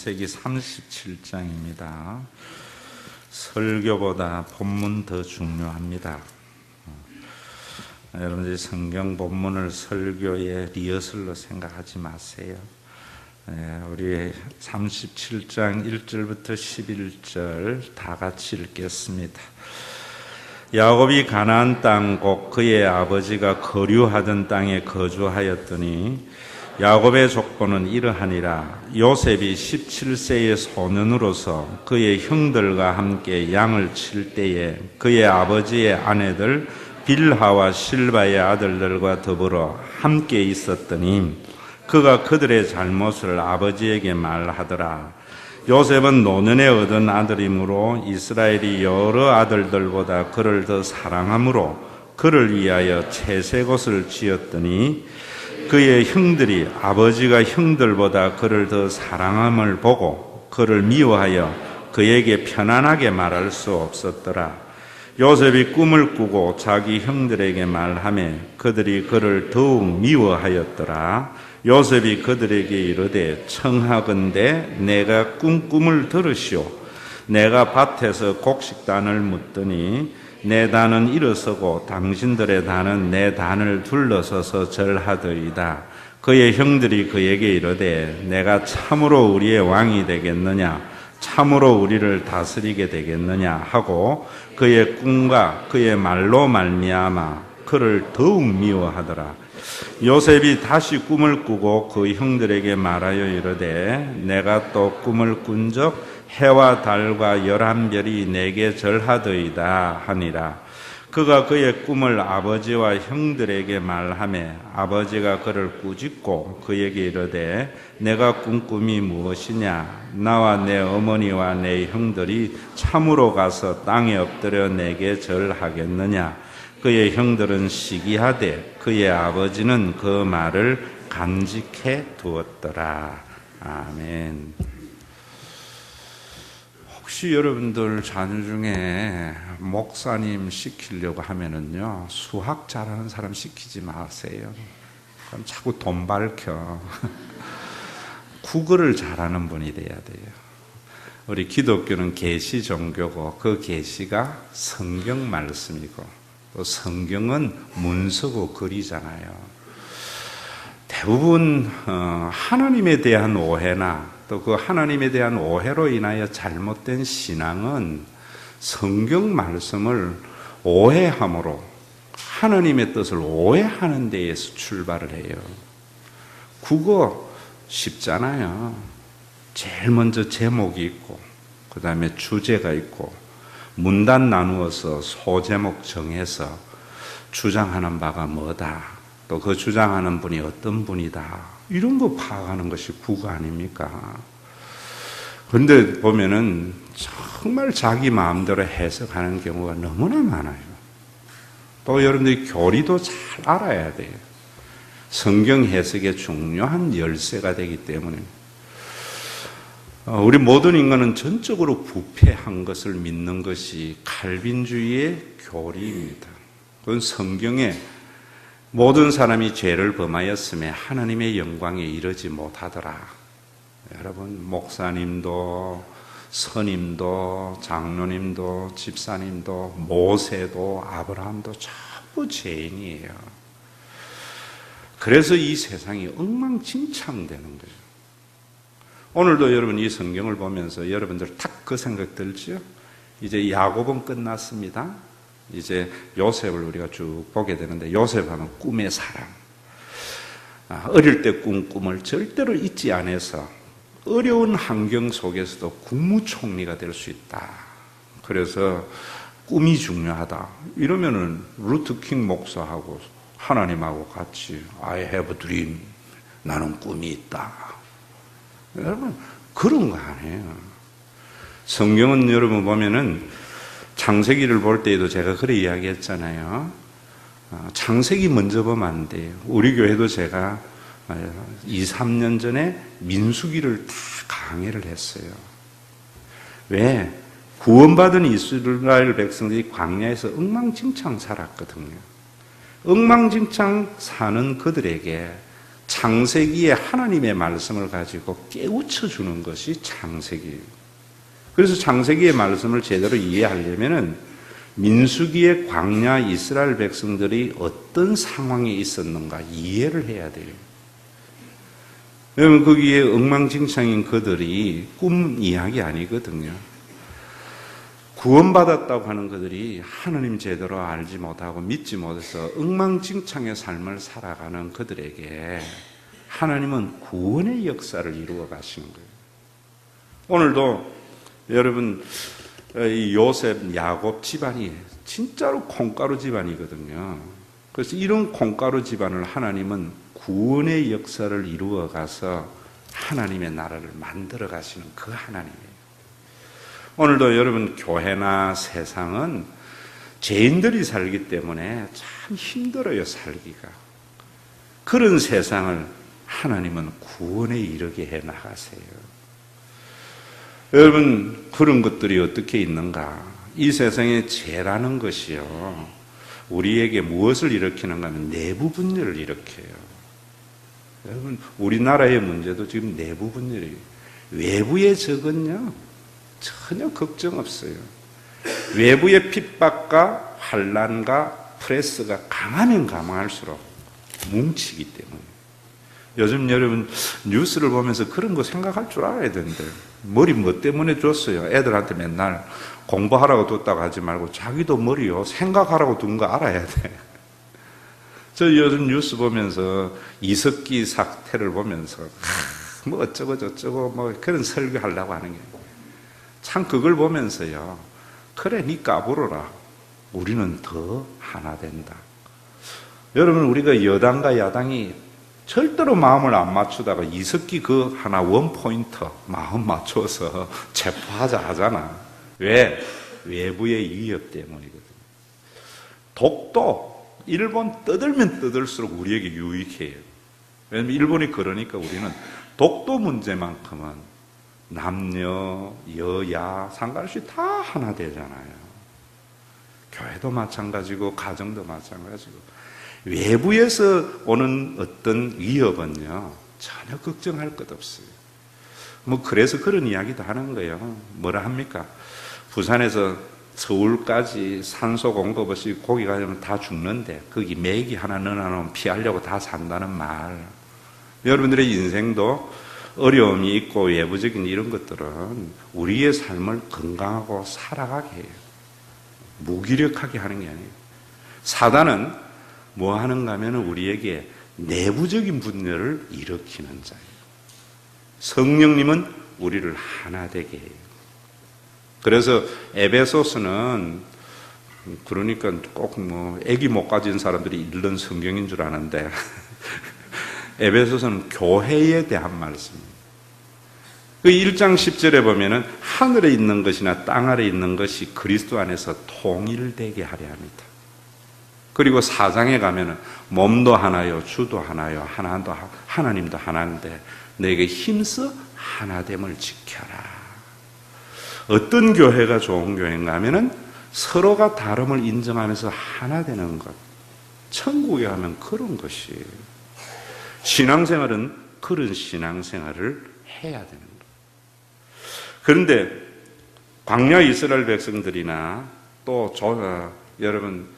창세기 37장입니다. 설교보다 본문 더 중요합니다. 여러분들이 성경 본문을 설교의 리허설로 생각하지 마세요. 우리 37장 1절부터 11절 다 같이 읽겠습니다. 야곱이 가나안 땅 곧 그의 아버지가 거류하던 땅에 거주하였더니 야곱의 족보는 이러하니라. 요셉이 17세의 소년으로서 그의 형들과 함께 양을 칠 때에 그의 아버지의 아내들 빌하와 실바의 아들들과 더불어 함께 있었더니 그가 그들의 잘못을 아버지에게 말하더라. 요셉은 노년에 얻은 아들이므로 이스라엘이 여러 아들들보다 그를 더 사랑하므로 그를 위하여 채색옷을 지었더니 그의 형들이 아버지가 형들보다 그를 더 사랑함을 보고 그를 미워하여 그에게 편안하게 말할 수 없었더라. 요셉이 꿈을 꾸고 자기 형들에게 말하며 그들이 그를 더욱 미워하였더라. 요셉이 그들에게 이르되 청하건대 내가 꿈을 들으시오. 내가 밭에서 곡식단을 묻더니 내 단은 일어서고 당신들의 단은 내 단을 둘러서서 절하더이다. 그의 형들이 그에게 이르되 내가 참으로 우리의 왕이 되겠느냐, 참으로 우리를 다스리게 되겠느냐 하고 그의 꿈과 그의 말로 말미암아 그를 더욱 미워하더라. 요셉이 다시 꿈을 꾸고 그 형들에게 말하여 이르되 내가 또 꿈을 꾼적 해와 달과 11별이 내게 절하더이다 하니라. 그가 그의 꿈을 아버지와 형들에게 말하매 아버지가 그를 꾸짖고 그에게 이르되 내가 꾼 꿈이 무엇이냐? 나와 내 어머니와 내 형들이 참으로 가서 땅에 엎드려 내게 절하겠느냐? 그의 형들은 시기하되 그의 아버지는 그 말을 간직해 두었더라. 아멘. 혹시 여러분들 자녀 중에 목사님 시키려고 하면은요, 수학 잘하는 사람 시키지 마세요. 그럼 자꾸 돈 밝혀. 국어를 잘하는 분이 돼야 돼요. 우리 기독교는 계시 종교고 그 계시가 성경 말씀이고 또 성경은 문서고 글이잖아요. 대부분 하나님에 대한 오해나 또 그 하나님에 대한 오해로 인하여 잘못된 신앙은 성경 말씀을 오해함으로 하나님의 뜻을 오해하는 데에서 출발을 해요. 국어 쉽잖아요. 제일 먼저 제목이 있고 그 다음에 주제가 있고 문단 나누어서 소제목 정해서 주장하는 바가 뭐다, 또 그 주장하는 분이 어떤 분이다, 이런 거 파악하는 것이 국어 아닙니까? 그런데 보면은 정말 자기 마음대로 해석하는 경우가 너무나 많아요. 또 여러분들이 교리도 잘 알아야 돼요. 성경 해석의 중요한 열쇠가 되기 때문에 우리 모든 인간은 전적으로 부패한 것을 믿는 것이 칼빈주의의 교리입니다. 그건 성경에 모든 사람이 죄를 범하였음에 하나님의 영광에 이르지 못하더라. 여러분, 목사님도 스님도 장로님도 집사님도 모세도 아브라함도 전부 죄인이에요. 그래서 이 세상이 엉망진창되는 거예요. 오늘도 여러분 이 성경을 보면서 여러분들 딱 그 생각 들죠? 이제 야곱은 끝났습니다. 이제 요셉을 우리가 쭉 보게 되는데 요셉하면 꿈의 사랑. 어릴 때 꾼 꿈을 절대로 잊지 않아서 어려운 환경 속에서도 국무총리가 될 수 있다. 그래서 꿈이 중요하다. 이러면은 루트킹 목사하고 하나님하고 같이 I have a dream. 나는 꿈이 있다. 여러분, 그런 거 아니에요. 성경은 여러분 보면은 창세기를 볼 때에도 제가 그래 이야기했잖아요. 창세기 먼저 보면 안 돼요. 우리 교회도 제가 2, 3년 전에 민수기를 다 강해를 했어요. 왜? 구원받은 이스라엘 백성들이 광야에서 엉망진창 살았거든요. 엉망진창 사는 그들에게 창세기에 하나님의 말씀을 가지고 깨우쳐 주는 것이 창세기예요. 그래서 창세기의 말씀을 제대로 이해하려면은 민수기의 광야 이스라엘 백성들이 어떤 상황에 있었는가 이해를 해야 돼요. 왜냐하면 거기에 엉망진창인 그들이 꿈 이야기 아니거든요. 구원받았다고 하는 그들이 하나님 제대로 알지 못하고 믿지 못해서 엉망진창의 삶을 살아가는 그들에게 하나님은 구원의 역사를 이루어 가시는 거예요. 오늘도 여러분 이 요셉, 야곱 집안이 진짜로 콩가루 집안이거든요. 그래서 이런 콩가루 집안을 하나님은 구원의 역사를 이루어 가서 하나님의 나라를 만들어 가시는 그 하나님이에요. 오늘도 여러분 교회나 세상은 죄인들이 살기 때문에 참 힘들어요, 살기가. 그런 세상을 하나님은 구원에 이르게 해 나가세요. 여러분, 그런 것들이 어떻게 있는가? 이 세상에 죄라는 것이요, 우리에게 무엇을 일으키는가 하면 내부 분열을 일으켜요. 여러분, 우리나라의 문제도 지금 내부 분열이에요. 외부의 적은요, 전혀 걱정 없어요. 외부의 핍박과 환난과 프레스가 강하면 강할수록 뭉치기 때문에. 요즘 여러분 뉴스를 보면서 그런 거 생각할 줄 알아야 되는데, 머리 뭐 때문에 줬어요? 애들한테 맨날 공부하라고 뒀다고 하지 말고 자기도 머리요 생각하라고 둔 거 알아야 돼. 저 요즘 뉴스 보면서 이석기 사태를 보면서 뭐 어쩌고 저쩌고 뭐 그런 설교하려고 하는 게 참 그걸 보면서요, 그래 니 까불어라, 우리는 더 하나 된다. 여러분, 우리가 여당과 야당이 절대로 마음을 안 맞추다가 이석기 그 하나 원포인터 마음 맞춰서 체포하자 하잖아. 왜? 외부의 위협 때문이거든. 독도 일본 떠들면 떠들수록 우리에게 유익해요. 왜냐하면 일본이 그러니까 우리는 독도 문제만큼은 남녀, 여야 상관없이 다 하나 되잖아요. 교회도 마찬가지고 가정도 마찬가지고. 외부에서 오는 어떤 위협은요, 전혀 걱정할 것 없어요. 뭐 그래서 그런 이야기도 하는 거예요. 뭐라 합니까? 부산에서 서울까지 산소 공급 없이 고기 가려면 다 죽는데 거기 메기 하나 넣어놓으면 피하려고 다 산다는 말. 여러분들의 인생도 어려움이 있고 외부적인 이런 것들은 우리의 삶을 건강하고 살아가게 해요. 무기력하게 하는 게 아니에요. 사단은 뭐 하는가 하면 우리에게 내부적인 분열을 일으키는 자예요. 성령님은 우리를 하나 되게 해요. 그래서 에베소서는 그러니까 꼭 뭐 애기 못 가진 사람들이 읽는 성경인 줄 아는데 에베소서는 교회에 대한 말씀입니다. 그 1장 10절에 보면은 하늘에 있는 것이나 땅 아래 있는 것이 그리스도 안에서 통일되게 하려 합니다. 그리고 4장에 가면은 몸도 하나요, 주도 하나요, 하나님도 하나인데 너에게 힘써 하나됨을 지켜라. 어떤 교회가 좋은 교회인가 하면은 서로가 다름을 인정하면서 하나 되는 것. 천국에 가면 그런 것이에요. 신앙생활은 그런 신앙생활을 해야 되는 거예요. 그런데 광야 이스라엘 백성들이나 또 여러분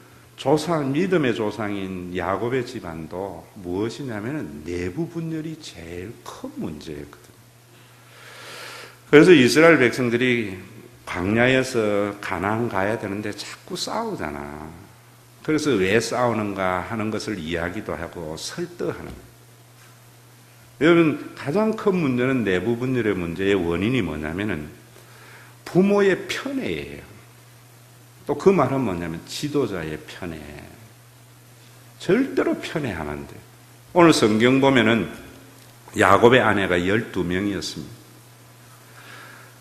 믿음의 조상인 야곱의 집안도 무엇이냐면 내부 분열이 제일 큰 문제였거든요. 그래서 이스라엘 백성들이 광야에서 가나안 가야 되는데 자꾸 싸우잖아. 그래서 왜 싸우는가 하는 것을 이야기도 하고 설득하는 거예요. 여러분, 가장 큰 문제는 내부 분열의 문제의 원인이 뭐냐면은 부모의 편애예요. 또 그 말은 뭐냐면 지도자의 편애. 절대로 편애하면 안 돼요. 오늘 성경 보면은 야곱의 아내가 12명이었습니다.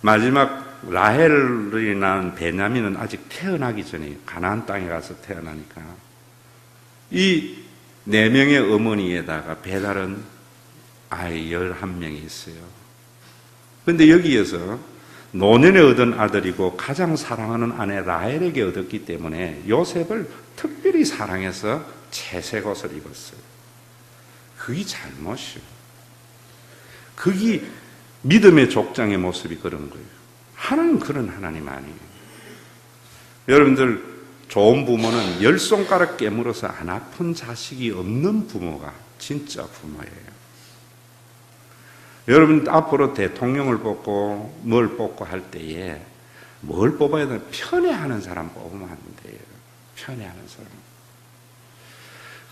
마지막 라헬이 낳은 베냐민은 아직 태어나기 전에 가나안 땅에 가서 태어나니까 이 4명의 어머니에다가 배달은 아이 11명이 있어요. 그런데 여기에서 노년에 얻은 아들이고 가장 사랑하는 아내 라헬에게 얻었기 때문에 요셉을 특별히 사랑해서 채색 옷을 입었어요. 그게 잘못이에요. 그게 믿음의 족장의 모습이 그런 거예요. 하나님 그런 하나님 아니에요. 여러분들 좋은 부모는 10손가락 깨물어서 안 아픈 자식이 없는 부모가 진짜 부모예요. 여러분 앞으로 대통령을 뽑고 뭘 뽑고 할 때에 뭘 뽑아야 되나? 편애하는 사람 뽑으면 안 돼요. 편애하는 사람.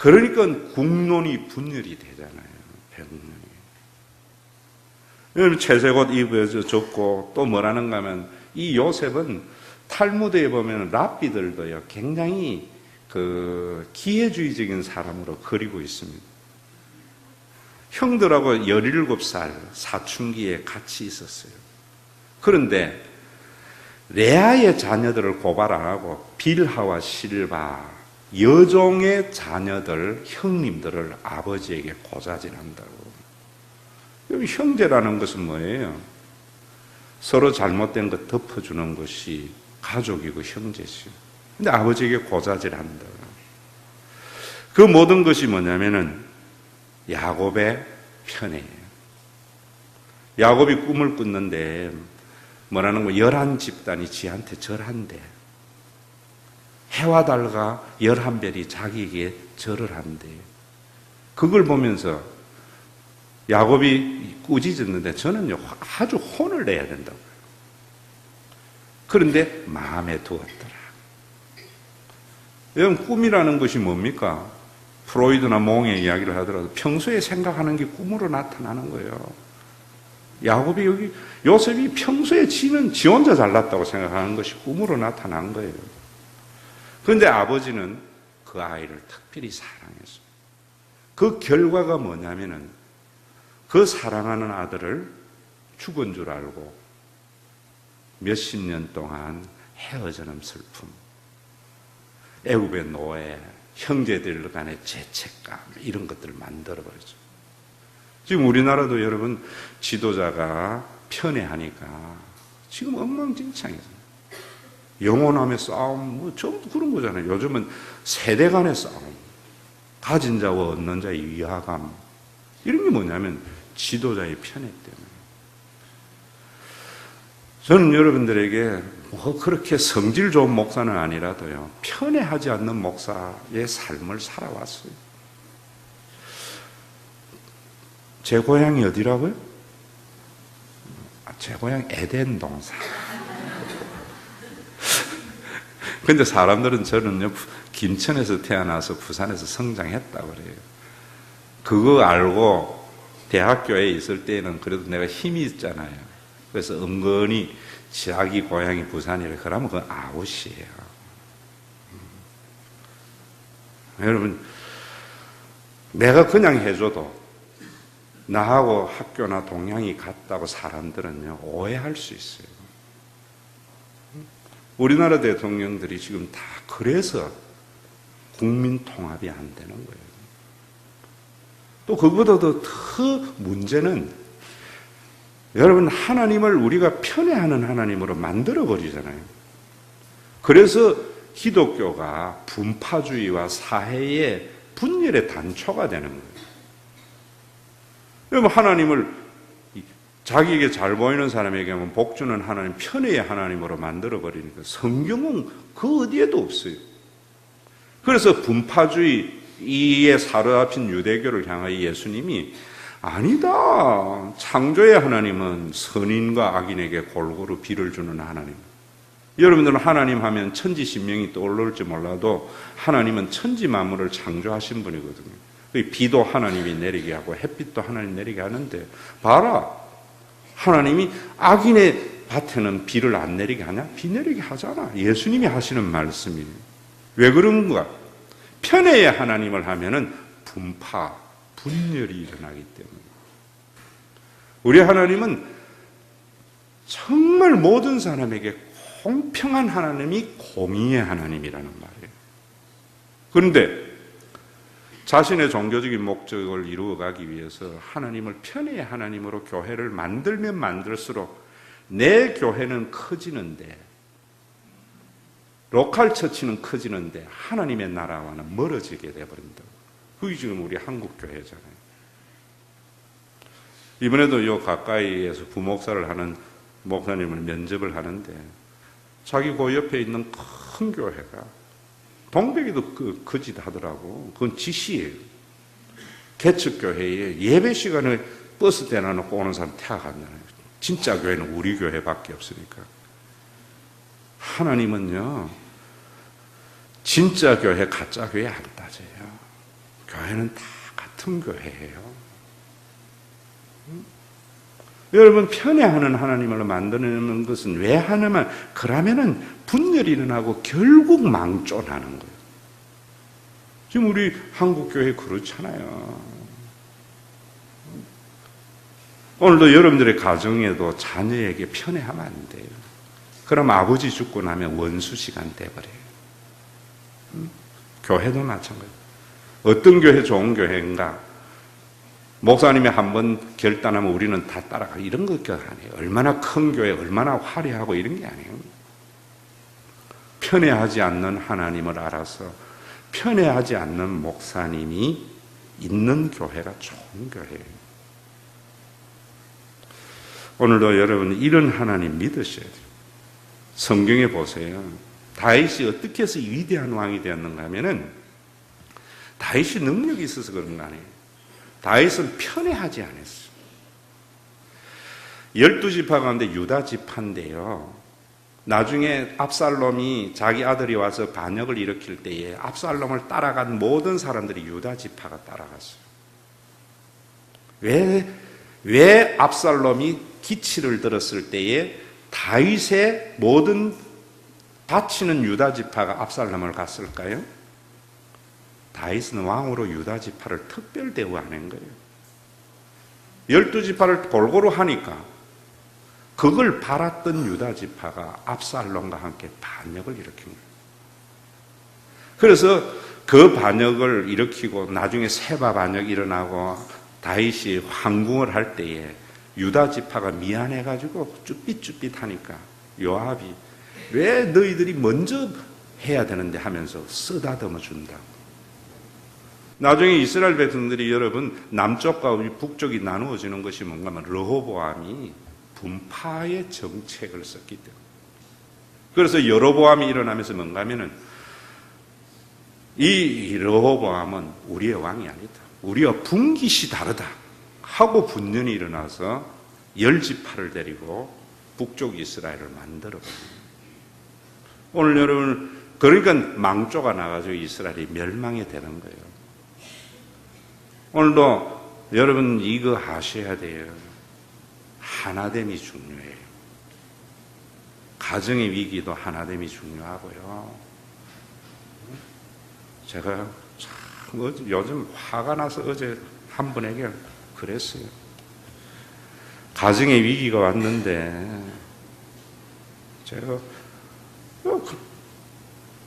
그러니까 국론이 분열이 되잖아요. 백론이. 여러분 채색옷 입어서 좁고 또 뭐라는가 하면 이 요셉은 탈무드에 보면 랍비들도요 굉장히 그 기회주의적인 사람으로 그리고 있습니다. 형들하고 17살 사춘기에 같이 있었어요. 그런데 레아의 자녀들을 고발 안 하고 빌하와 실바 여종의 자녀들 형님들을 아버지에게 고자질한다고. 형제라는 것은 뭐예요? 서로 잘못된 것 덮어주는 것이 가족이고 형제지. 근데 아버지에게 고자질한다. 그 모든 것이 뭐냐면은 야곱의 편애예요. 야곱이 꿈을 꿨는데 뭐라는 거 11집단이 지한테 절한대. 해와 달과 11별이 자기에게 절을 한대. 그걸 보면서 야곱이 꾸짖었는데 저는요 아주 혼을 내야 된다고요. 그런데 마음에 두었더라. 여러분 꿈이라는 것이 뭡니까? 프로이드나 몽의 이야기를 하더라도 평소에 생각하는 게 꿈으로 나타나는 거예요. 야곱이 여기 요셉이 평소에 지는 지 혼자 잘났다고 생각하는 것이 꿈으로 나타난 거예요. 그런데 아버지는 그 아이를 특별히 사랑했어요. 그 결과가 뭐냐면은 그 사랑하는 아들을 죽은 줄 알고 몇십 년 동안 헤어지는 슬픔, 애굽의 노예, 형제들 간의 죄책감 이런 것들을 만들어버리죠. 지금 우리나라도 여러분 지도자가 편애하니까 지금 엉망진창이죠. 영혼함의 싸움 뭐 전부 그런 거잖아요. 요즘은 세대 간의 싸움, 가진 자와 얻는 자의 위화감 이런 게 뭐냐면 지도자의 편애 때문에. 저는 여러분들에게 뭐 그렇게 성질 좋은 목사는 아니라도요 편애하지 않는 목사의 삶을 살아왔어요. 제 고향이 어디라고요? 제 고향 에덴 동산. 근데 사람들은 저는요 김천에서 태어나서 부산에서 성장했다고 그래요. 그거 알고 대학교에 있을 때는 그래도 내가 힘이 있잖아요. 그래서 은근히 자기 고향이 부산이래. 그러면 그건 아웃이에요. 여러분, 내가 그냥 해줘도 나하고 학교나 동양이 같다고 사람들은요 오해할 수 있어요. 우리나라 대통령들이 지금 다 그래서 국민 통합이 안 되는 거예요. 또 그보다도 더 문제는 여러분 하나님을 우리가 편애하는 하나님으로 만들어버리잖아요. 그래서 기독교가 분파주의와 사회의 분열의 단초가 되는 거예요. 여러분 하나님을 자기에게 잘 보이는 사람에게만 복 주는 하나님, 편애의 하나님으로 만들어버리니까 성경은 그 어디에도 없어요. 그래서 분파주의에 사로잡힌 유대교를 향하여 예수님이 아니다. 창조의 하나님은 선인과 악인에게 골고루 비를 주는 하나님. 여러분들은 하나님 하면 천지신명이 떠올릴지 몰라도 하나님은 천지 만물을 창조하신 분이거든요. 비도 하나님이 내리게 하고 햇빛도 하나님 내리게 하는데 봐라. 하나님이 악인의 밭에는 비를 안 내리게 하냐? 비 내리게 하잖아. 예수님이 하시는 말씀이에요. 왜 그런가? 편애의 하나님을 하면은 분파, 분열이 일어나기 때문에. 우리 하나님은 정말 모든 사람에게 공평한 하나님이 공의의 하나님이라는 말이에요. 그런데 자신의 종교적인 목적을 이루어가기 위해서 하나님을 편애의 하나님으로 교회를 만들면 만들수록 내 교회는 커지는데 로컬 처치는 커지는데 하나님의 나라와는 멀어지게 되어버린다. 그게 지금 우리 한국 교회잖아요. 이번에도 요 가까이에서 부목사를 하는 목사님을 면접을 하는데 자기 그 옆에 있는 큰 교회가 동백이도 거짓 하더라고. 그건 지시예요. 개척교회에 예배 시간에 버스 대놔놓고 오는 사람 태워간다는 거예요. 진짜 교회는 우리 교회밖에 없으니까. 하나님은요, 진짜 교회, 가짜 교회 안 따져요. 교회는 다 같은 교회예요. 여러분, 편애하는 하나님을 만드는 것은 왜 하냐면, 그러면은 분열이 일어나고 결국 망존하는 거예요. 지금 우리 한국교회 그렇잖아요. 오늘도 여러분들의 가정에도 자녀에게 편애하면 안 돼요. 그럼 아버지 죽고 나면 원수 시간 돼버려요. 교회도 마찬가지예요. 어떤 교회 좋은 교회인가? 목사님이 한번 결단하면 우리는 다 따라가. 이런 것 아니에요. 얼마나 큰 교회, 얼마나 화려하고 이런 게 아니에요. 편애하지 않는 하나님을 알아서 편애하지 않는 목사님이 있는 교회가 좋은 교회예요. 오늘도 여러분 이런 하나님 믿으셔야 돼요. 성경에 보세요. 다윗이 어떻게 해서 위대한 왕이 되었는가 하면은 다윗이 능력이 있어서 그런 거 아니에요. 다윗은 편애하지 않았어요. 12지파 가운데 유다 지파인데요. 나중에 압살롬이 자기 아들이 와서 반역을 일으킬 때에 압살롬을 따라간 모든 사람들이 유다 지파가 따라갔어요. 왜 압살롬이 기치를 들었을 때에 다윗의 모든 바치는 유다 지파가 압살롬을 갔을까요? 다윗은 왕으로 유다 지파를 특별 대우하는 거예요. 12지파를 골고루 하니까 그걸 바랐던 유다 지파가 압살롬과 함께 반역을 일으킨 거예요. 그래서 그 반역을 일으키고 나중에 세바 반역이 일어나고 다윗이 황궁을 할 때에 유다 지파가 미안해가지고 쭈삣쭈삣하니까 요압이 왜 너희들이 먼저 해야 되는데 하면서 쓰다듬어 준다고. 나중에 이스라엘 백성들이 여러분 남쪽과 북쪽이 나누어지는 것이 뭔가 하면 르호보암이 분파의 정책을 썼기 때문에. 그래서 여로보암이 일어나면서 뭔가 하면은 이 르호보암은 우리의 왕이 아니다. 우리와 분깃이 다르다 하고 분열이 일어나서 10지파를 데리고 북쪽 이스라엘을 만들어버립니다. 오늘 여러분 그러니까 망조가 나가지고 이스라엘이 멸망이 되는 거예요. 오늘도 여러분 이거 아셔야 돼요. 하나됨이 중요해요. 가정의 위기도 하나됨이 중요하고요. 제가 참 요즘 화가 나서 어제 한 분에게 그랬어요. 가정의 위기가 왔는데 제가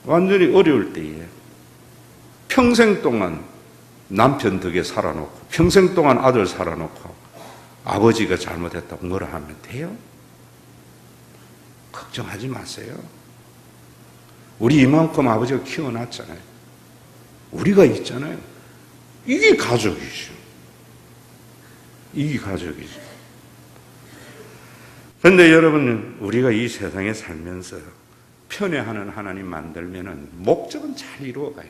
완전히 어려울 때에 평생 동안 남편 덕에 살아놓고 평생 동안 아들 살아놓고 아버지가 잘못했다고 뭐라 하면 돼요? 걱정하지 마세요. 우리 이만큼 아버지가 키워놨잖아요. 우리가 있잖아요. 이게 가족이죠. 이게 가족이죠. 그런데 여러분 우리가 이 세상에 살면서 편애하는 하나님 만들면은 목적은 잘 이루어가요.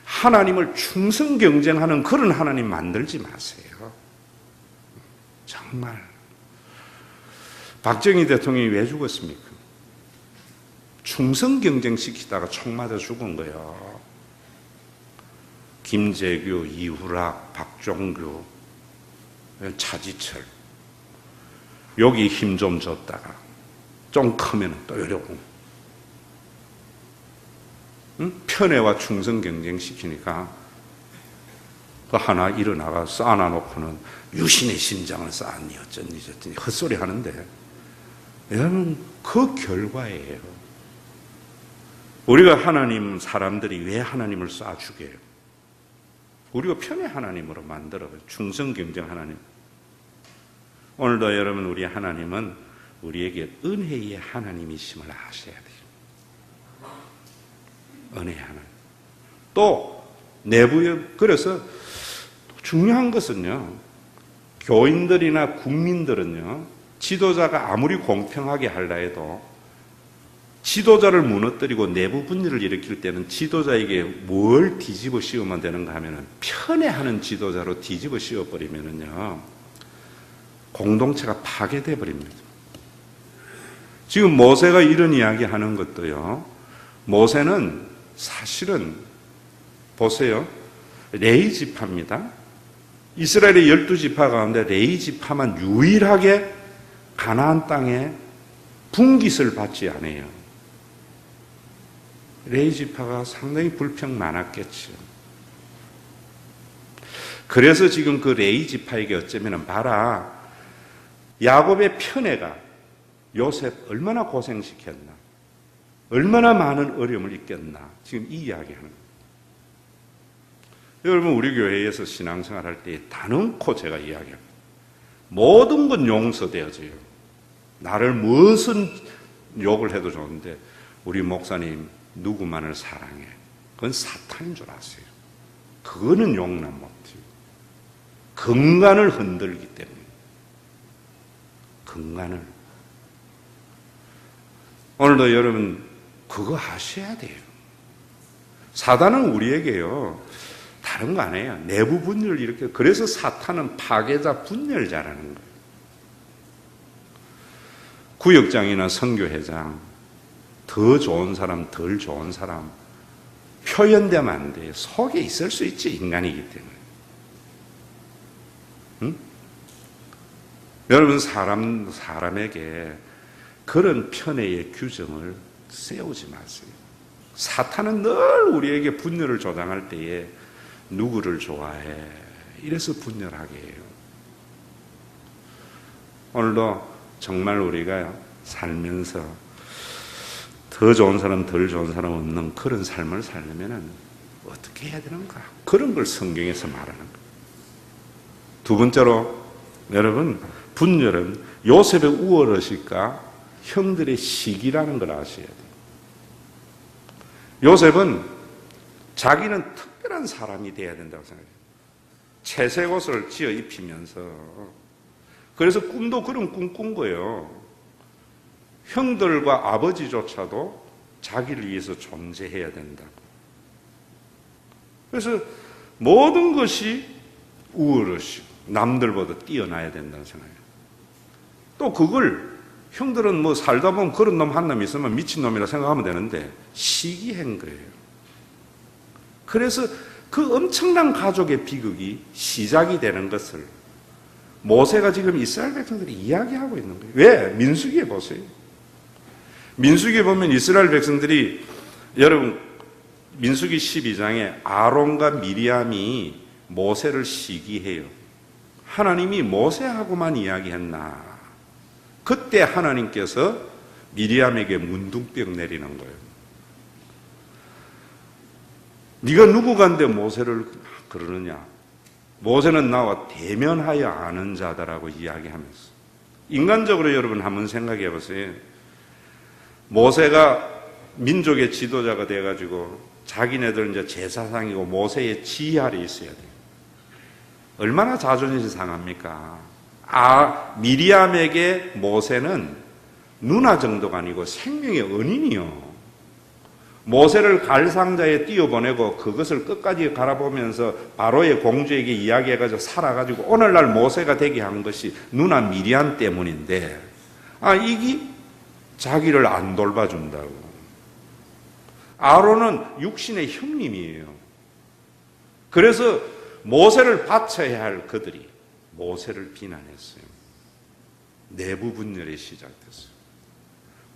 하나님을 충성 경쟁하는 그런 하나님 만들지 마세요. 정말 박정희 대통령이 왜 죽었습니까? 충성 경쟁시키다가 총 맞아 죽은 거예요. 김재규, 이후락, 박종규, 차지철 여기 힘 좀 줬다가 좀 크면 또 이러고 편애와 충성 경쟁시키니까 그 하나 일어나가 쌓아놓고는 유신의 심장을 쌓았니 어쩌니 저쩌니 헛소리 하는데 여러분 그 결과예요. 우리가 하나님 사람들이 왜 하나님을 쏴주게요? 우리가 편애 하나님으로 만들어요. 충성 경쟁 하나님. 오늘도 여러분 우리 하나님은 우리에게 은혜의 하나님이심을 아셔야 돼요. 은혜의 하나님. 또 내부에 그래서 중요한 것은요. 교인들이나 국민들은요, 지도자가 아무리 공평하게 하려 해도 지도자를 무너뜨리고 내부 분열을 일으킬 때는 지도자에게 뭘 뒤집어 씌우면 되는가 하면은 편애하는 지도자로 뒤집어 씌워버리면은요, 공동체가 파괴돼 버립니다. 지금 모세가 이런 이야기 하는 것도요, 모세는 사실은 보세요, 레위 지파입니다. 이스라엘의 12지파 가운데 레위 지파만 유일하게 가나안 땅에 분깃을 받지 않아요. 레위 지파가 상당히 불평 많았겠죠. 그래서 지금 그 레위 지파에게 어쩌면 봐라, 야곱의 편애가 요셉 얼마나 고생시켰나, 얼마나 많은 어려움을 있겠나, 지금 이 이야기하는 거예요. 여러분, 우리 교회에서 신앙생활할 때 단언코 제가 이야기합니다. 모든 건 용서되어져요. 나를 무슨 욕을 해도 좋은데 우리 목사님 누구만을 사랑해, 그건 사탄인 줄 아세요. 그거는 용납 못해요. 근간을 흔들기 때문에. 근간을. 오늘도 여러분 그거 아셔야 돼요. 사단은 우리에게요, 다른 거 아니에요. 내부 분열을 일으켜. 그래서 사탄은 파괴자, 분열자라는 거예요. 구역장이나 선교회장, 더 좋은 사람, 덜 좋은 사람 표현되면 안 돼요. 속에 있을 수 있지, 인간이기 때문에. 응? 여러분, 사람에게 그런 편애의 규정을 세우지 마세요. 사탄은 늘 우리에게 분열을 조장할 때에 누구를 좋아해, 이래서 분열하게 해요. 오늘도 정말 우리가 살면서 더 좋은 사람, 덜 좋은 사람 없는 그런 삶을 살려면 어떻게 해야 되는가? 그런 걸 성경에서 말하는 거예요. 두 번째로, 여러분, 분열은 요셉의 우월의식과 형들의 시기라는 걸 아셔야 돼요. 요셉은 자기는 특별한 사람이 돼야 된다고 생각해요. 채색 옷을 지어 입히면서, 그래서 꿈도 그런 꿈 꾼 거예요. 형들과 아버지조차도 자기를 위해서 존재해야 된다고. 그래서 모든 것이 우월의식, 남들보다 뛰어나야 된다고 생각해요. 또 그걸 형들은 뭐 살다 보면 그런 놈 한 놈 있으면 미친놈이라 생각하면 되는데 시기한 거예요. 그래서 그 엄청난 가족의 비극이 시작이 되는 것을 모세가 지금 이스라엘 백성들이 이야기하고 있는 거예요. 왜? 민수기에 보세요. 민수기에 보면 이스라엘 백성들이, 여러분, 민수기 12장에 아론과 미리암이 모세를 시기해요. 하나님이 모세하고만 이야기했나? 그때 하나님께서 미리암에게 문둥병 내리는 거예요. 네가 누구간데 모세를 그러느냐? 모세는 나와 대면하여 아는 자다라고 이야기하면서, 인간적으로 여러분 한번 생각해 보세요. 모세가 민족의 지도자가 돼가지고 자기네들 이제 제사상이고 모세의 지휘 아래 있어야 돼요. 얼마나 자존심이 상합니까? 미리암에게 모세는 누나 정도가 아니고 생명의 은인이요. 모세를 갈상자에 띄워보내고 그것을 끝까지 갈아보면서 바로의 공주에게 이야기해가지고 살아가지고 오늘날 모세가 되게 한 것이 누나 미리암 때문인데, 이게 자기를 안 돌봐준다고. 아론은 육신의 형님이에요. 그래서 모세를 바쳐야 할 그들이 모세를 비난했어요. 내부 분열이 시작됐어요.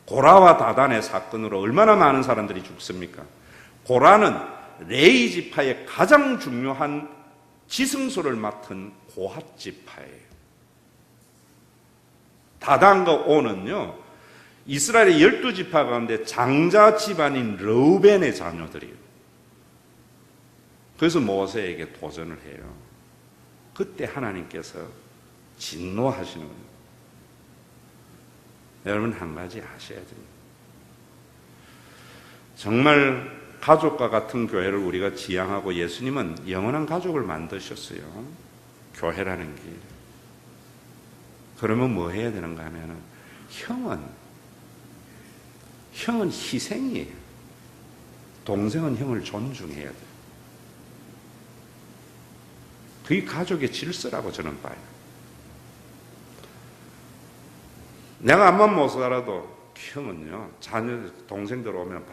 고라와 다단의 사건으로 얼마나 많은 사람들이 죽습니까? 고라는 레위 지파의 가장 중요한 지승소를 맡은 고핫 지파예요. 다단과 오는요, 이스라엘의 12지파 가운데 장자 집안인 르우벤의 자녀들이에요. 그래서 모세에게 도전을 해요. 그때 하나님께서 진노하시는 거예요. 여러분, 한 가지 아셔야 됩니다. 정말 가족과 같은 교회를 우리가 지향하고, 예수님은 영원한 가족을 만드셨어요. 교회라는 게. 그러면 뭐 해야 되는가 하면은 형은 희생이에요. 동생은 형을 존중해야 돼요. 그게 가족의 질서라고 저는 봐요. 내가 암만 못 살아도 형은요, 자녀, 동생들 오면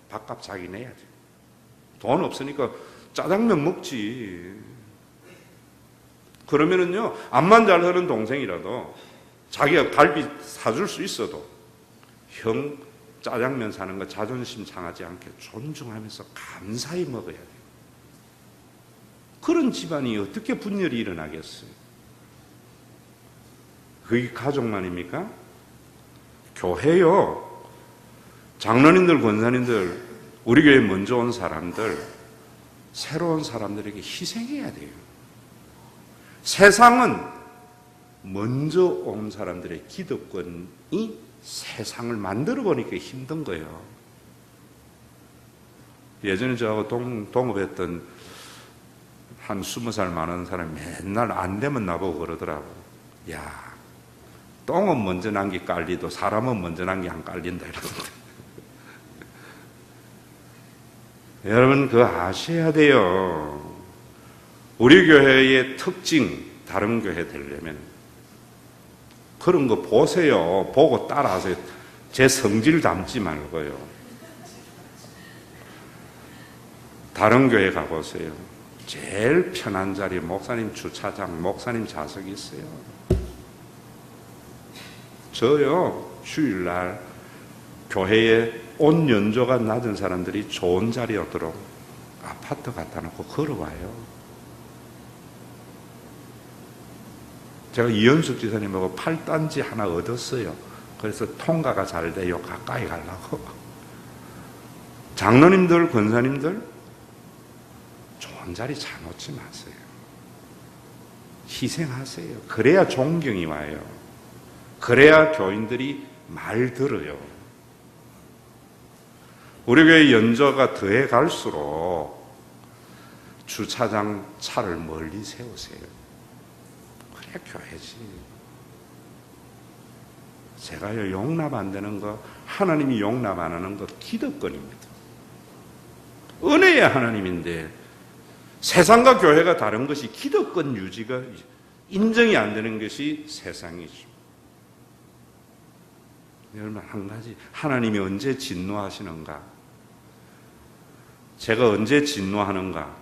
밥값 자기 내야 돼. 돈 없으니까 짜장면 먹지. 그러면은요, 암만 잘 사는 동생이라도 자기가 갈비 사줄 수 있어도 형 짜장면 사는 거 자존심 상하지 않게 존중하면서 감사히 먹어야 돼요. 그런 집안이 어떻게 분열이 일어나겠어요? 그게 가족만입니까? 교회요. 장로님들, 권사님들, 우리 교회에 먼저 온 사람들, 새로운 사람들에게 희생해야 돼요. 세상은 먼저 온 사람들의 기득권이 세상을 만들어 보니까 힘든 거예요. 예전에 저하고 동업했던 한 20살 많은 사람이 맨날 안 되면 나보고 그러더라고. 야, 똥은 먼저 난 게 깔리도 사람은 먼저 난 게 안 깔린다 이러던데. 여러분 그거 아셔야 돼요. 우리 교회의 특징, 다른 교회 되려면 그런 거 보세요. 보고 따라하세요. 제 성질 담지 말고요. 다른 교회 가보세요. 제일 편한 자리 목사님 주차장, 목사님 좌석이 있어요. 저요, 주일날 교회에 옷 연조가 낮은 사람들이 좋은 자리에 오도록 아파트 갖다 놓고 걸어와요. 제가 이현숙 지사님하고 8단지 하나 얻었어요. 그래서 통과가 잘 돼요. 가까이 가려고. 장로님들, 권사님들 좋은 자리 잘 놓지 마세요. 희생하세요. 그래야 존경이 와요. 그래야 교인들이 말 들어요. 우리 교회 연조가 더해 갈수록 주차장 차를 멀리 세우세요. 그래 교회지. 제가요 용납 안 되는 거, 하나님이 용납 안 하는 거 기득권입니다. 은혜의 하나님인데 세상과 교회가 다른 것이 기득권 유지가 인정이 안 되는 것이 세상이죠. 여러분 한 가지, 하나님이 언제 진노하시는가? 제가 언제 진노하는가?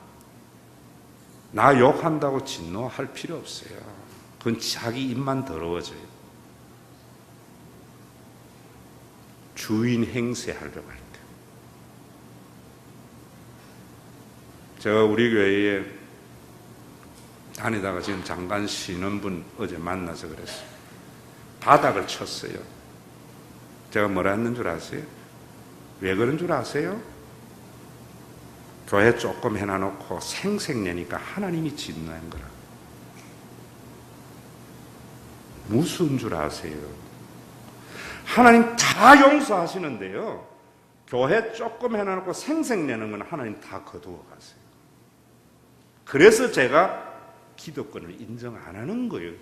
나 욕한다고 진노할 필요 없어요. 그건 자기 입만 더러워져요. 주인 행세하려고 할 때. 제가 우리 교회에 다니다가 지금 잠깐 쉬는 분 어제 만나서 그랬어요. 바닥을 쳤어요. 제가 뭐라 했는 줄 아세요? 왜 그런 줄 아세요? 교회 조금 해놔놓고 생색내니까 하나님이 진노한 거라. 무슨 줄 아세요? 하나님 다 용서하시는데요. 교회 조금 해놔놓고 생색내는 건 하나님 다 거두어 가세요. 그래서 제가 기득권을 인정 안 하는 거예요.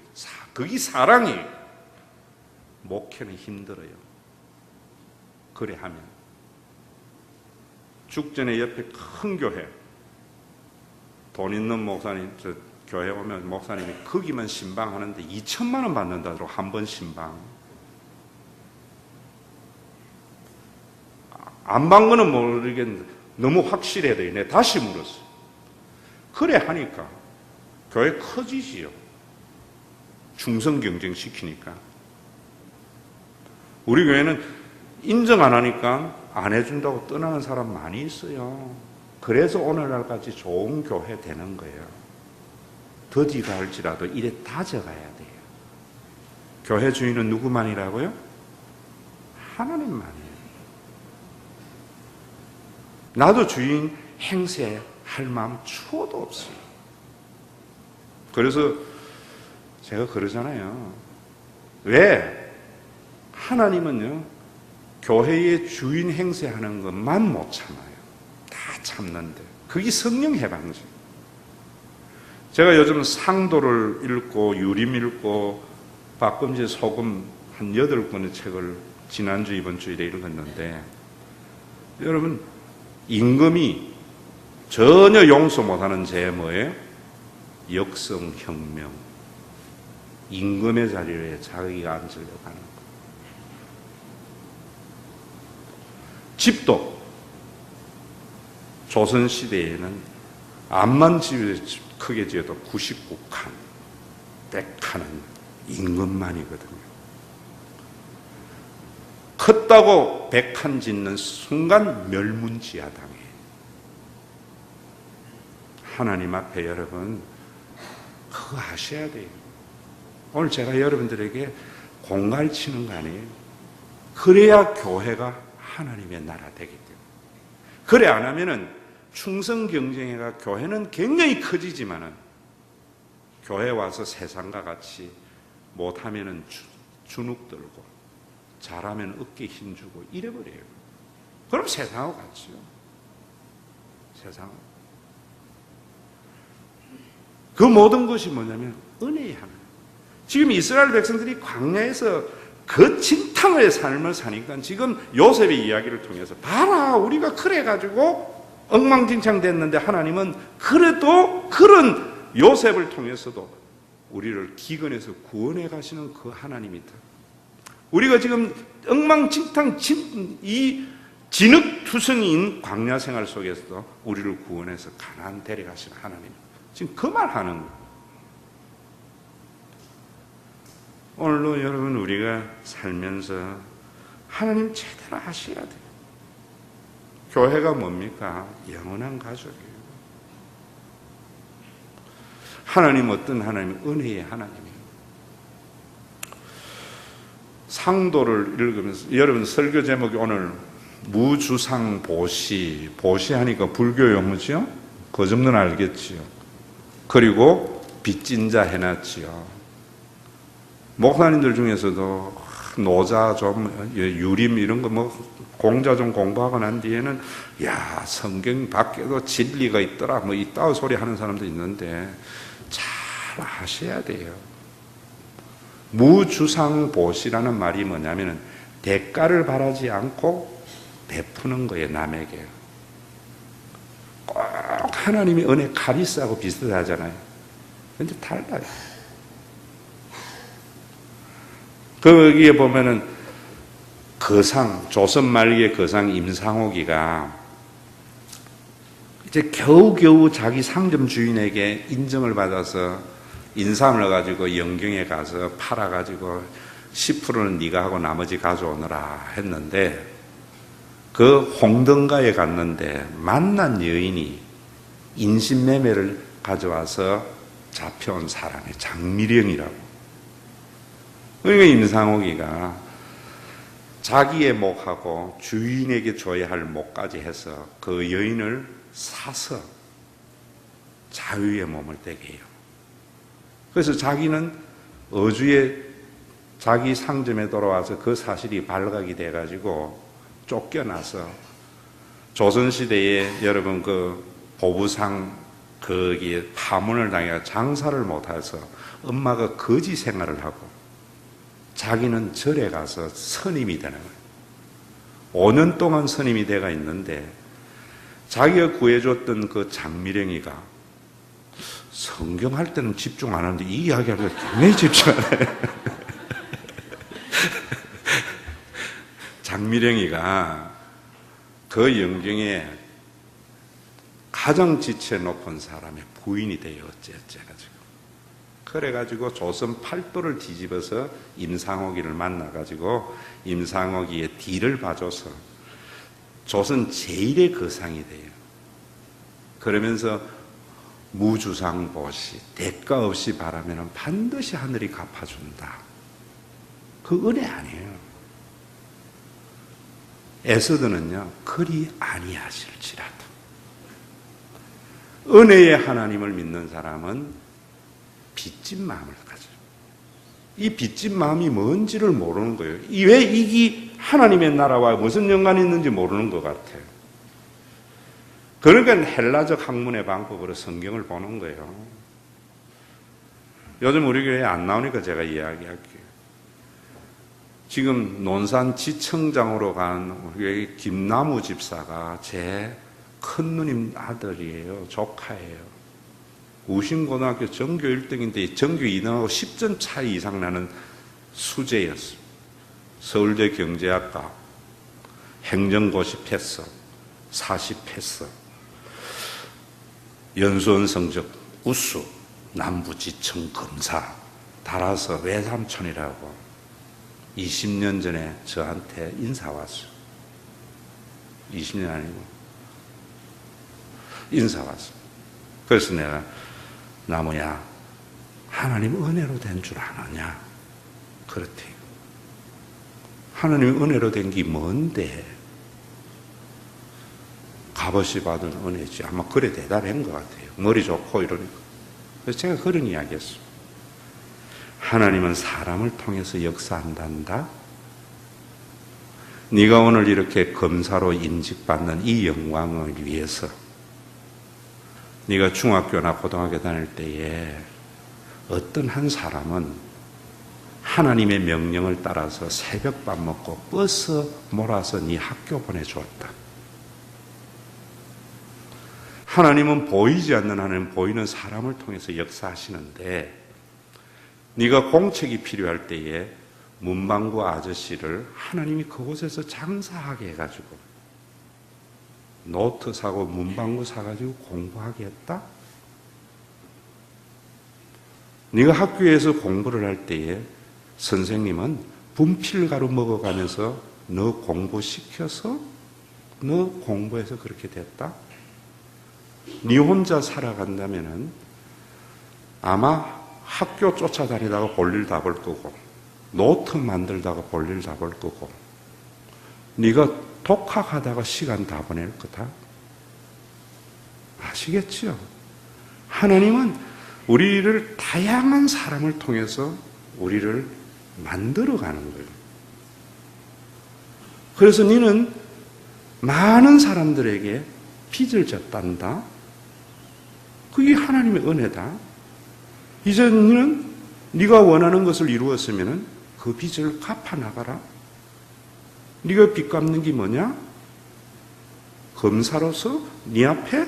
그게 사랑이에요. 목회는 힘들어요. 그래 하면 죽전에 옆에 큰 교회, 돈 있는 목사님, 저 교회 오면 목사님이 거기만 신방하는데 2천만 원 받는다고 한 번 신방. 안 받은 거는 모르겠는데 너무 확실해야 돼요. 내가 다시 물었어. 그래 하니까 교회 커지지요. 충성 경쟁 시키니까. 우리 교회는 인정 안 하니까 안 해준다고 떠나는 사람 많이 있어요. 그래서 오늘날까지 좋은 교회 되는 거예요. 더디가 할지라도 이래 다져가야 돼요. 교회 주인은 누구만이라고요? 하나님만이에요. 나도 주인 행세할 마음 추워도 없어요. 그래서 제가 그러잖아요. 왜? 하나님은요, 교회의 주인 행세하는 것만 못 참아요. 다 참는데. 그게 성령 해방이죠. 제가 요즘 상도를 읽고 유림 읽고 박금지 소금 한 8권의 책을 지난주 이번 주일에 읽었는데, 여러분 임금이 전혀 용서 못하는 죄 뭐예요? 역성혁명. 임금의 자리에 자기가 앉으려고 하는 거. 집도 조선시대에는 암만 집을 크게 지어도 99칸, 100칸은 임금만이거든요. 컸다고 100칸 짓는 순간 멸문지하당해. 하나님 앞에 여러분 그거 아셔야 돼요. 오늘 제가 여러분들에게 공갈치는 거 아니에요. 그래야 교회가 하나님의 나라 되기 때문에. 그래 안 하면은 충성 경쟁회가 교회는 굉장히 커지지만은 교회 와서 세상과 같이 못하면은 주눅 들고 잘하면 어깨 힘주고 이래버려요. 그럼 세상하고 같지요. 세상하고. 그 모든 것이 뭐냐면 은혜의 하나님. 지금 이스라엘 백성들이 광야에서 거친 탕의 삶을 사니까 지금 요셉의 이야기를 통해서 봐라 우리가 그래가지고 엉망진창 됐는데 하나님은 그래도 그런 요셉을 통해서도 우리를 기근에서 구원해 가시는 그 하나님이다. 우리가 지금 엉망진창 이 진흙투성이인 광야 생활 속에서도 우리를 구원해서 가나안 데려가시는 하나님. 지금 그 말 하는 거예요. 오늘도 여러분 우리가 살면서 하나님 제대로 아셔야 돼요. 교회가 뭡니까? 영원한 가족이에요. 하나님 어떤 하나님? 은혜의 하나님이에요. 상도를 읽으면서 여러분 설교 제목이 오늘 무주상보시. 보시하니까 불교 용어죠? 그 정도는 알겠지요. 그리고 빚진 자 해놨지요. 목사님들 중에서도 노자 좀 유림 이런 거 뭐 공자 좀 공부하고 난 뒤에는 야 성경 밖에도 진리가 있더라 뭐 이따위 소리 하는 사람도 있는데 잘 아셔야 돼요. 무주상보시라는 말이 뭐냐면은 대가를 바라지 않고 베푸는 거예요. 남에게. 꼭 하나님이 은혜 카리스하고 비슷하잖아요. 근데 달라요. 거기에 보면은 거상, 조선 말기의 거상 임상옥이가 이제 겨우겨우 자기 상점 주인에게 인정을 받아서 인삼을 가지고 영경에 가서 팔아가지고 10%는 네가 하고 나머지 가져오너라 했는데 그 홍등가에 갔는데 만난 여인이 인신매매를 가져와서 잡혀온 사람이 장미령이라고. 그러니까 임상옥이가 자기의 목하고 주인에게 줘야 할 목까지 해서 그 여인을 사서 자유의 몸을 떼게 해요. 그래서 자기는 어주에 자기 상점에 돌아와서 그 사실이 발각이 돼가지고 쫓겨나서 조선시대에 여러분 그 보부상 거기에 파문을 당해 장사를 못해서 엄마가 거지 생활을 하고 자기는 절에 가서 선임이 되는 거예요. 5년 동안 선임이 돼가 있는데 자기가 구해줬던 그 장미령이가 성경할 때는 집중 안 하는데 이 이야기할 때 굉장히 집중하네. 장미령이가 그 영경에 가장 지체 높은 사람의 부인이 돼요. 어째가지고. 그래가지고 조선 팔도를 뒤집어서 임상옥이를 만나가지고 임상옥이의 뒤를 봐줘서 조선 제일의 거상이 돼요. 그러면서 무주상보시, 대가 없이 바라면 반드시 하늘이 갚아준다. 그 은혜 아니에요. 에스더는요, 그리 아니하실지라도. 은혜의 하나님을 믿는 사람은 빚진 마음을 가져요. 이 빚진 마음이 뭔지를 모르는 거예요. 왜 이게 하나님의 나라와 무슨 연관이 있는지 모르는 것 같아요. 그러니까 헬라적 학문의 방법으로 성경을 보는 거예요. 요즘 우리 교회에 안 나오니까 제가 이야기할게요. 지금 논산지청장으로 간 우리 김나무 집사가 제 큰누님 아들이에요. 조카예요. 우신고등학교 전교 1등인데 전교 2등하고 10점 차이 이상 나는 수재였어요. 서울대 경제학과 행정고시 패스 40 패스, 연수원 성적 우수, 남부지청 검사 달아서 외삼촌이라고 20년 전에 저한테 인사 왔어요. 20년 아니고 인사 왔어요. 그래서 내가 나무야, 하나님 은혜로 된 줄 아느냐? 그렇대요. 하나님 은혜로 된 게 뭔데? 값없이 받은 은혜지. 아마 그래 대답한 것 같아요. 머리 좋고 이러니까. 그래서 제가 그런 이야기 했어요. 하나님은 사람을 통해서 역사한단다. 네가 오늘 이렇게 검사로 인직받는 이 영광을 위해서 네가 중학교나 고등학교 다닐 때에 어떤 한 사람은 하나님의 명령을 따라서 새벽밥 먹고 버스 몰아서 네 학교 보내주었다. 하나님은 보이지 않는 하나님, 보이는 사람을 통해서 역사하시는데 네가 공책이 필요할 때에 문방구 아저씨를 하나님이 그곳에서 장사하게 해가지고 노트 사고 문방구 사가지고 공부하게 했다? 네가 학교에서 공부를 할 때에 선생님은 분필가루 먹어가면서 너 공부시켜서 너 공부해서 그렇게 됐다? 네 혼자 살아간다면은 아마 학교 쫓아다니다가 볼일 다 볼 거고 노트 만들다가 볼일 다 볼 거고 네가 독학하다가 시간 다 보낼 거다. 아시겠죠? 하나님은 우리를 다양한 사람을 통해서 우리를 만들어가는 거예요. 그래서 너는 많은 사람들에게 빚을 졌단다. 그게 하나님의 은혜다. 이제 너는 네가 원하는 것을 이루었으면 그 빚을 갚아나가라. 네가 빚 갚는 게 뭐냐? 검사로서 네 앞에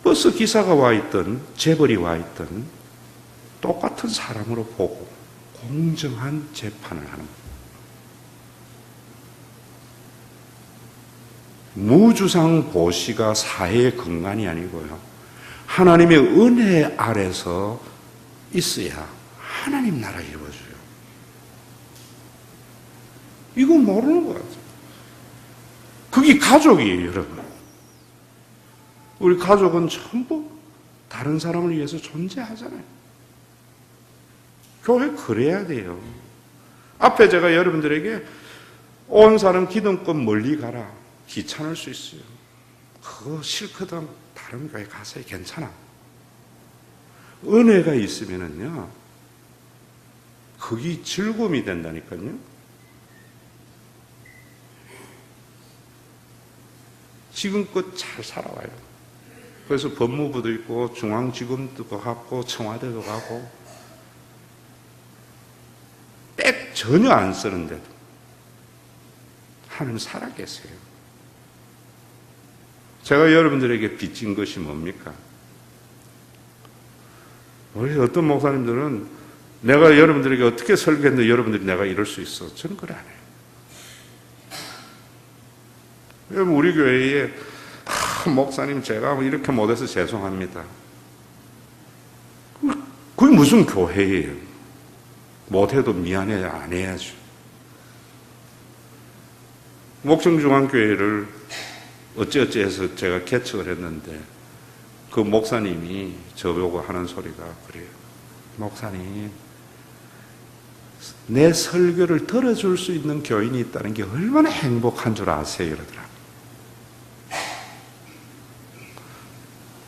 버스 기사가 와 있던 재벌이 와 있던 똑같은 사람으로 보고 공정한 재판을 하는 거예요. 무주상 보시가 사회의 근간이 아니고요. 하나님의 은혜 아래서 있어야 하나님 나라 이루어져요. 이거 모르는 것 같아요. 그게 가족이에요, 여러분. 우리 가족은 전부 다른 사람을 위해서 존재하잖아요. 교회 그래야 돼요. 앞에 제가 여러분들에게 온 사람 기득권 멀리 가라. 귀찮을 수 있어요. 그거 싫거든. 다른 교회 가서 괜찮아. 은혜가 있으면은요, 그게 즐거움이 된다니까요. 지금껏 잘 살아와요. 그래서 법무부도 있고 중앙지검도 가고 청와대도 가고 백 전혀 안 쓰는데도 하나님 살아계세요. 제가 여러분들에게 빚진 것이 뭡니까? 우리 어떤 목사님들은 내가 여러분들에게 어떻게 설교했는데 여러분들이 내가 이럴 수 있어. 저는 그래 안 해요. 여러분 우리 교회에 목사님 제가 이렇게 못해서 죄송합니다. 그게 무슨 교회예요? 못해도 미안해 안 해야죠. 목청중앙교회를 어찌어찌 해서 제가 개척을 했는데 그 목사님이 저보고 하는 소리가 그래요. 목사님, 내 설교를 들어줄 수 있는 교인이 있다는 게 얼마나 행복한 줄 아세요? 이러더라고요.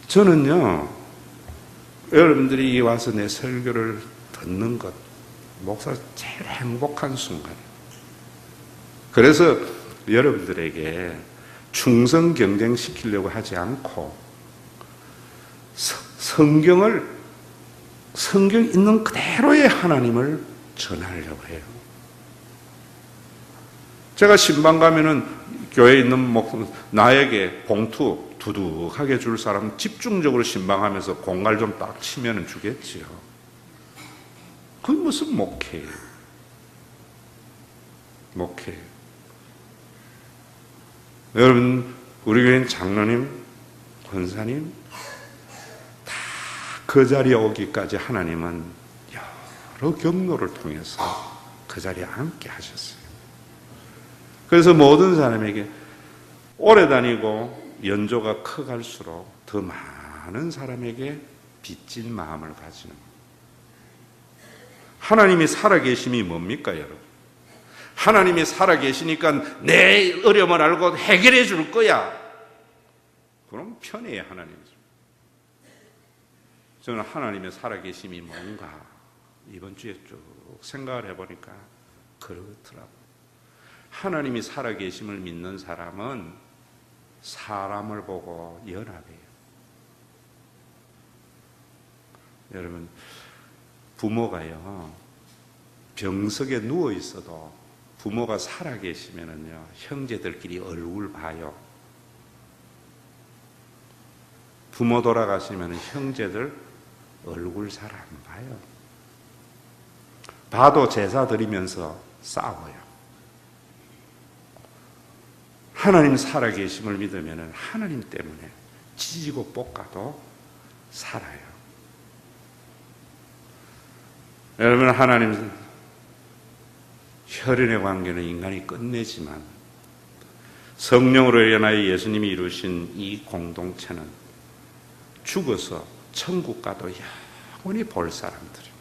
저는요, 여러분들이 와서 내 설교를 듣는 것, 목사 제일 행복한 순간이에요. 그래서 여러분들에게 충성 경쟁시키려고 하지 않고 성경 있는 그대로의 하나님을 전하려고 해요. 제가 신방 가면은 교회에 있는 나에게 봉투 두둑하게 줄 사람 집중적으로 신방하면서 공갈 좀 딱 치면 주겠지요. 그게 무슨 목회예요? 목회. 여러분, 우리 교회는 장로님, 권사님 다 그 자리에 오기까지 하나님은 여러 경로를 통해서 그 자리에 앉게 하셨어요. 그래서 모든 사람에게 오래 다니고 연조가 커갈수록 더 많은 사람에게 빚진 마음을 가지는 거예요. 하나님이 살아계심이 뭡니까, 여러분? 하나님이 살아계시니까 내 어려움을 알고 해결해 줄 거야. 그럼 편해요, 하나님이죠. 저는 하나님의 살아계심이 뭔가 이번 주에 쭉 생각을 해보니까 그렇더라고요. 하나님이 살아계심을 믿는 사람은 사람을 보고 연합해요. 여러분, 부모가요, 병석에 누워 있어도 부모가 살아계시면은요, 형제들끼리 얼굴 봐요. 부모 돌아가시면 형제들 얼굴 잘 안 봐요. 봐도 제사 드리면서 싸워요. 하나님 살아계심을 믿으면 하나님 때문에 지지고 볶아도 살아요. 여러분, 하나님 혈연의 관계는 인간이 끝내지만 성령으로 인하여 예수님이 이루신 이 공동체는 죽어서 천국 가도 영원히 볼 사람들이에요.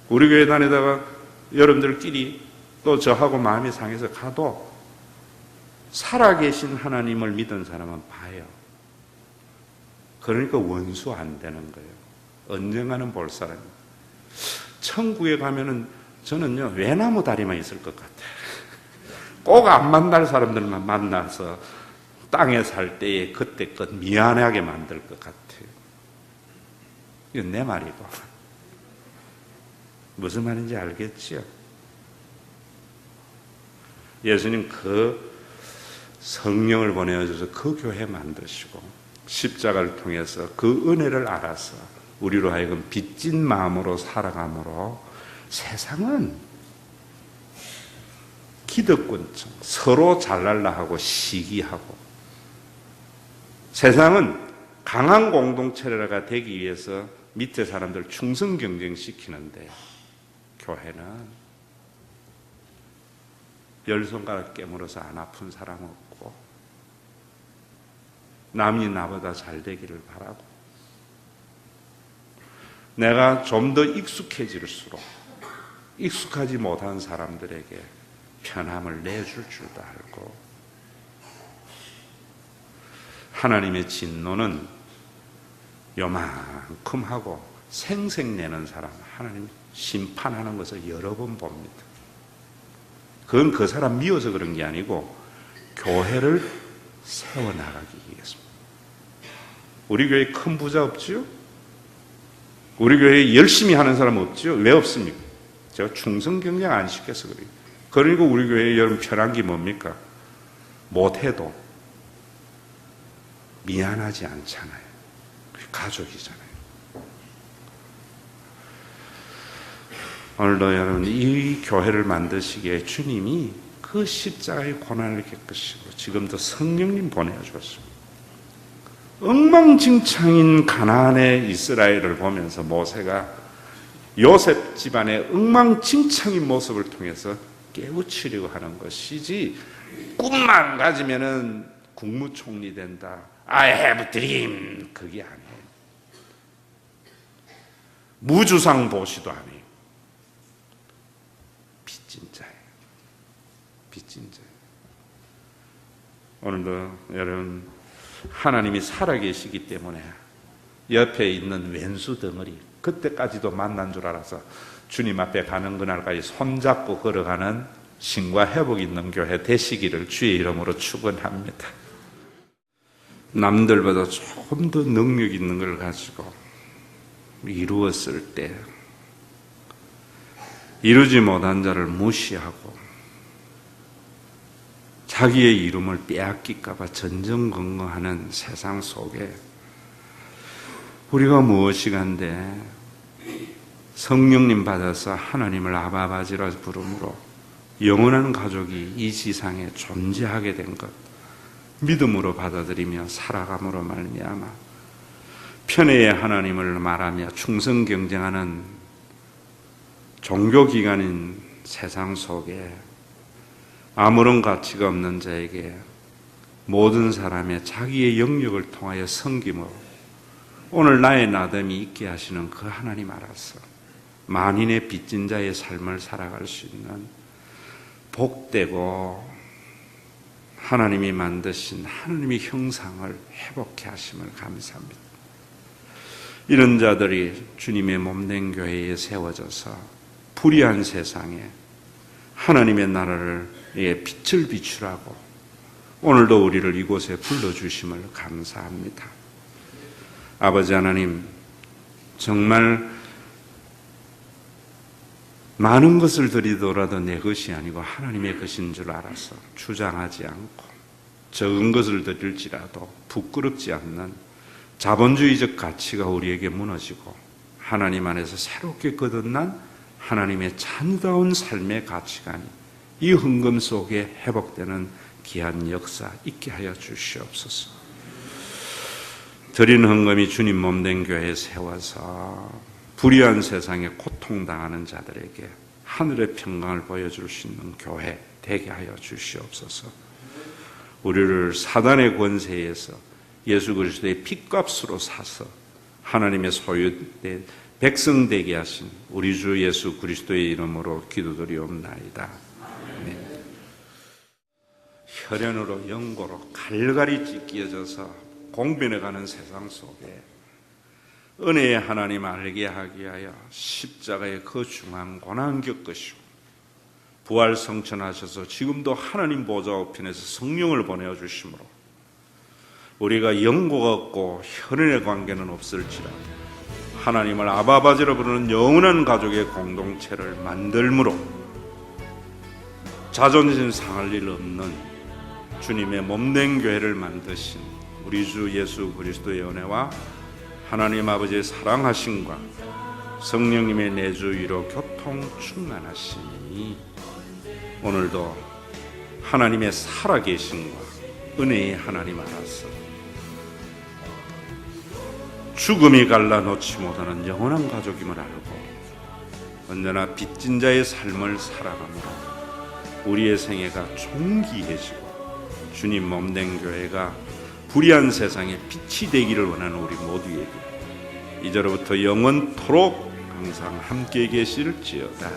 우리 교회 다니다가 여러분들끼리 또 저하고 마음이 상해서 가도 살아계신 하나님을 믿은 사람은 봐요. 그러니까 원수 안 되는 거예요. 언젠가는 볼 사람이에요. 천국에 가면은 저는요, 외나무 다리만 있을 것 같아요. 꼭 안 만날 사람들만 만나서 땅에 살 때에 그때껏 미안하게 만들 것 같아요. 이건 내 말이고. 무슨 말인지 알겠지요? 예수님 그 성령을 보내어줘서 그 교회 만드시고 십자가를 통해서 그 은혜를 알아서 우리로 하여금 빚진 마음으로 살아감으로 세상은 기득권층, 서로 잘날라 하고 시기하고, 세상은 강한 공동체가 되기 위해서 밑에 사람들 충성 경쟁시키는데, 교회는 열 손가락 깨물어서 안 아픈 사람 없고, 남이 나보다 잘 되기를 바라고, 내가 좀 더 익숙해질수록 익숙하지 못한 사람들에게 편함을 내줄 줄도 알고, 하나님의 진노는 요만큼 하고 생색내는 사람 하나님 심판하는 것을 여러 번 봅니다. 그건 그 사람 미워서 그런 게 아니고 교회를 세워나가기 위해서입니다. 우리 교회에 큰 부자 없지요? 우리 교회에 열심히 하는 사람 없지요? 왜 없습니까? 제가 충성 경쟁 안 시켜서 그래요. 그러니까 우리 교회에 여러분 편한 게 뭡니까? 못해도 미안하지 않잖아요. 가족이잖아요. 오늘도 여러분 이 교회를 만드시기에 주님이 그 십자가의 고난을 겪으시고 지금도 성령님 보내주었습니다. 엉망진창인 가나안의 이스라엘을 보면서 모세가 요셉 집안의 엉망진창인 모습을 통해서 깨우치려고 하는 것이지, 꿈만 가지면은 국무총리 된다, I have dream, 그게 아니에요. 무주상 보시도 아니에요. 빚진 자예요. 빚진 자예요. 오늘도 여러분 하나님이 살아계시기 때문에 옆에 있는 왼수 덩어리, 그때까지도 만난 줄 알아서 주님 앞에 가는 그날까지 손잡고 걸어가는 신과 회복 있는 교회 되시기를 주의 이름으로 축원합니다. 남들보다 조금 더 능력 있는 걸 가지고 이루었을 때 이루지 못한 자를 무시하고 자기의 이름을 빼앗길까 봐 전전긍긍하는 세상 속에 우리가 무엇이간데 성령님 받아서 하나님을 아바바지라 부름으로 영원한 가족이 이 지상에 존재하게 된 것 믿음으로 받아들이며 살아감으로 말미암아 편애의 하나님을 말하며 충성 경쟁하는 종교기관인 세상 속에 아무런 가치가 없는 자에게 모든 사람의 자기의 영역을 통하여 섬김으로 오늘 나의 나됨이 있게 하시는 그 하나님 알아서 만인의 빚진 자의 삶을 살아갈 수 있는 복되고 하나님이 만드신 하나님의 형상을 회복해 하심을 감사합니다. 이런 자들이 주님의 몸된 교회에 세워져서 불의한 세상에 하나님의 나라를 빛을 비추라고 오늘도 우리를 이곳에 불러주심을 감사합니다. 아버지 하나님, 정말 많은 것을 드리더라도 내 것이 아니고 하나님의 것인 줄 알아서 주장하지 않고 적은 것을 드릴지라도 부끄럽지 않는 자본주의적 가치가 우리에게 무너지고 하나님 안에서 새롭게 거듭난 하나님의 참다운 삶의 가치관이 이 헌금 속에 회복되는 귀한 역사 있게 하여 주시옵소서. 드린 헌금이 주님 몸된 교회에 세워서 불의한 세상에 고통당하는 자들에게 하늘의 평강을 보여줄 수 있는 교회 되게 하여 주시옵소서. 우리를 사단의 권세에서 예수 그리스도의 핏값으로 사서 하나님의 소유된 백성 되게 하신 우리 주 예수 그리스도의 이름으로 기도드리옵나이다. 아멘. 혈연으로 연고로 갈갈이 찢겨져서 공변해가는 세상 속에 은혜의 하나님 알게 하기 위하여 십자가의 그 중한 고난 겪으시고 부활 성천하셔서 지금도 하나님 보좌 우편에서 성령을 보내어 주심으로 우리가 연고가 없고 혈연의 관계는 없을지라도 하나님을 아바바지로 부르는 영원한 가족의 공동체를 만들므로 자존심 상할 일 없는 주님의 몸된 교회를 만드신 우리 주 예수 그리스도의 은혜와 하나님 아버지의 사랑하심과 성령님의 내주 위로 교통 충만하시니 오늘도 하나님의 살아계심과 은혜의 하나님 알아서 죽음이 갈라놓지 못하는 영원한 가족임을 알고 언제나 빚진 자의 삶을 살아가므로 우리의 생애가 존귀해지고 주님 몸된 교회가 불의한 세상에 빛이 되기를 원하는 우리 모두에게 이제로부터 영원토록 항상 함께 계실지어다.